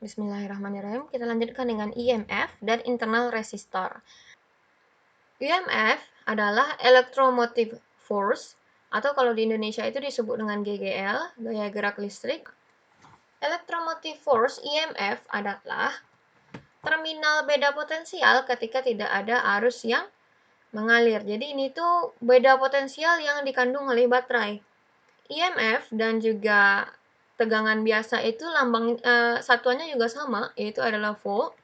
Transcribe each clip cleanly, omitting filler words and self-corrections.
Bismillahirrahmanirrahim. Kita lanjutkan dengan EMF dan internal resistor. EMF adalah electromotive force atau kalau di Indonesia itu disebut dengan GGL, gaya gerak listrik. Electromotive force EMF adalah terminal beda potensial ketika tidak ada arus yang mengalir. Jadi ini tuh beda potensial yang dikandung oleh baterai. EMF dan juga tegangan biasa itu satuannya juga sama, yaitu adalah volt.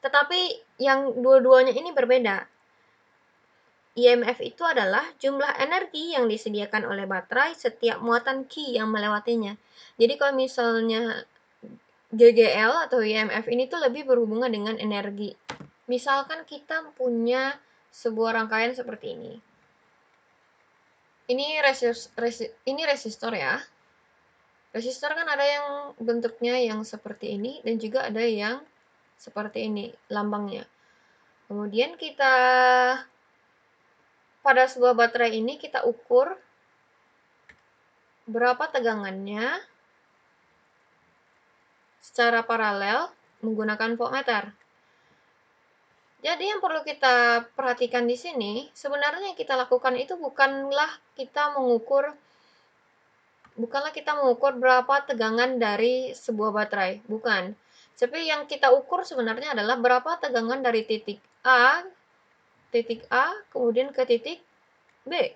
Tetapi yang dua-duanya ini berbeda. EMF itu adalah jumlah energi yang disediakan oleh baterai setiap muatan Q yang melewatinya. Jadi kalau misalnya GGL atau EMF ini tuh lebih berhubungan dengan energi. Misalkan kita punya sebuah rangkaian seperti ini. Ini resistor ya. Resistor kan ada yang bentuknya yang seperti ini dan juga ada yang seperti ini lambangnya. Kemudian pada sebuah baterai ini kita ukur berapa tegangannya secara paralel menggunakan voltmeter. Jadi yang perlu kita perhatikan di sini, sebenarnya yang kita lakukan itu bukanlah kita mengukur berapa tegangan dari sebuah baterai, bukan. Tapi yang kita ukur sebenarnya adalah berapa tegangan dari titik A kemudian ke titik B.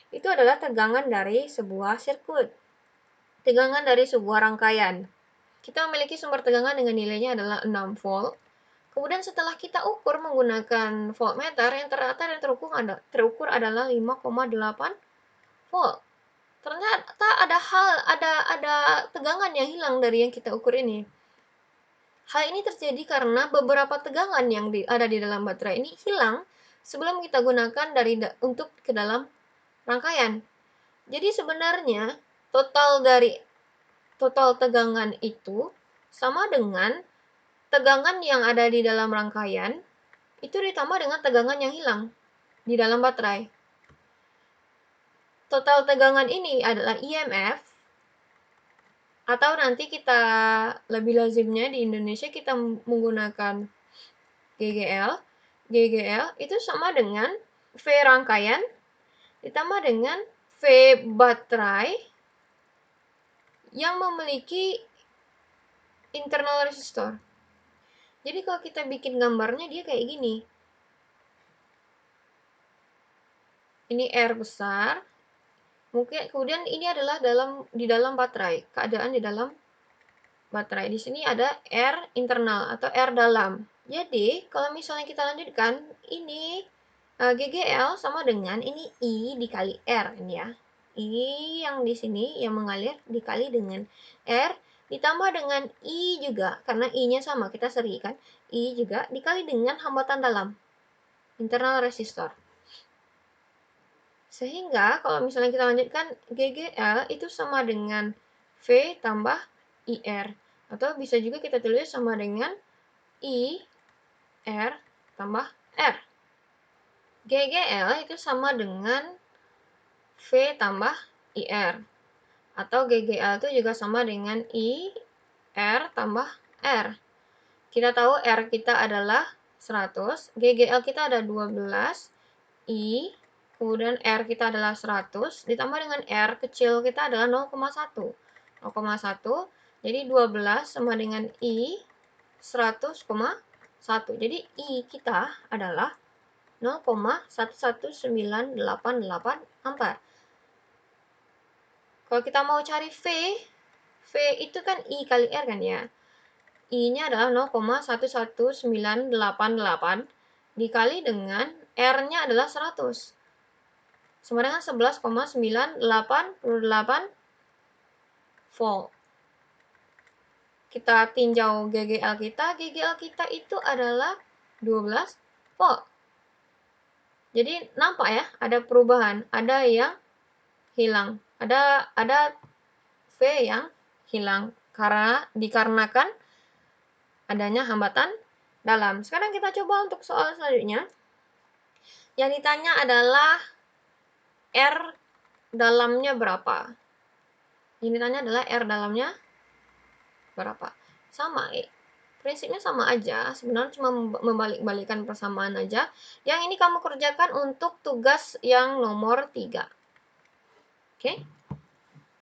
Itu adalah tegangan dari sebuah sirkuit, tegangan dari sebuah rangkaian. Kita memiliki sumber tegangan dengan nilainya adalah 6 volt. Kemudian setelah kita ukur menggunakan voltmeter, yang terukur adalah 5,8 volt. Ternyata ada tegangan yang hilang dari yang kita ukur ini. Hal ini terjadi karena beberapa tegangan yang ada di dalam baterai ini hilang sebelum kita gunakan untuk ke dalam rangkaian. Jadi sebenarnya total tegangan itu sama dengan tegangan yang ada di dalam rangkaian itu ditambah dengan tegangan yang hilang di dalam baterai. Total tegangan ini adalah EMF, atau nanti kita lebih lazimnya di Indonesia kita menggunakan GGL. GGL itu sama dengan V rangkaian ditambah dengan V baterai yang memiliki internal resistor. Jadi kalau kita bikin gambarnya dia kayak gini. Ini R besar. Mungkin kemudian ini adalah di dalam baterai, keadaan di dalam baterai. Di sini ada R internal atau R dalam. Jadi, kalau misalnya kita lanjutkan, ini GGL sama dengan ini I dikali R ini ya. I yang di sini yang mengalir dikali dengan R ditambah dengan I juga karena I-nya sama, kita seri kan. I juga dikali dengan hambatan dalam, internal resistor. Sehingga kalau misalnya kita lanjutkan GGL itu sama dengan V tambah IR. Atau bisa juga kita tulis sama dengan IR tambah R. GGL itu sama dengan V tambah IR. Atau GGL itu juga sama dengan IR tambah R. Kita tahu R kita adalah 100, GGL kita ada 12, I kemudian R kita adalah 100, ditambah dengan R kecil kita adalah 0,1. 0,1, jadi 12 sama dengan I 100,1. Jadi I kita adalah 0,11988 ampere. Kalau kita mau cari V itu kan I kali R kan ya. I-nya adalah 0,11988 dikali dengan R-nya adalah 100. Sama dengan 11,988 volt. Kita tinjau GGL kita itu adalah 12 volt. Jadi nampak ya, ada perubahan, ada yang hilang. Ada V yang hilang dikarenakan adanya hambatan dalam. Sekarang kita coba untuk soal selanjutnya. Yang ditanya adalah R dalamnya berapa? Yang ditanya adalah R dalamnya berapa? Sama, prinsipnya sama aja, sebenarnya cuma membalik-balikan persamaan aja. Yang ini kamu kerjakan untuk tugas yang nomor 3. Oke?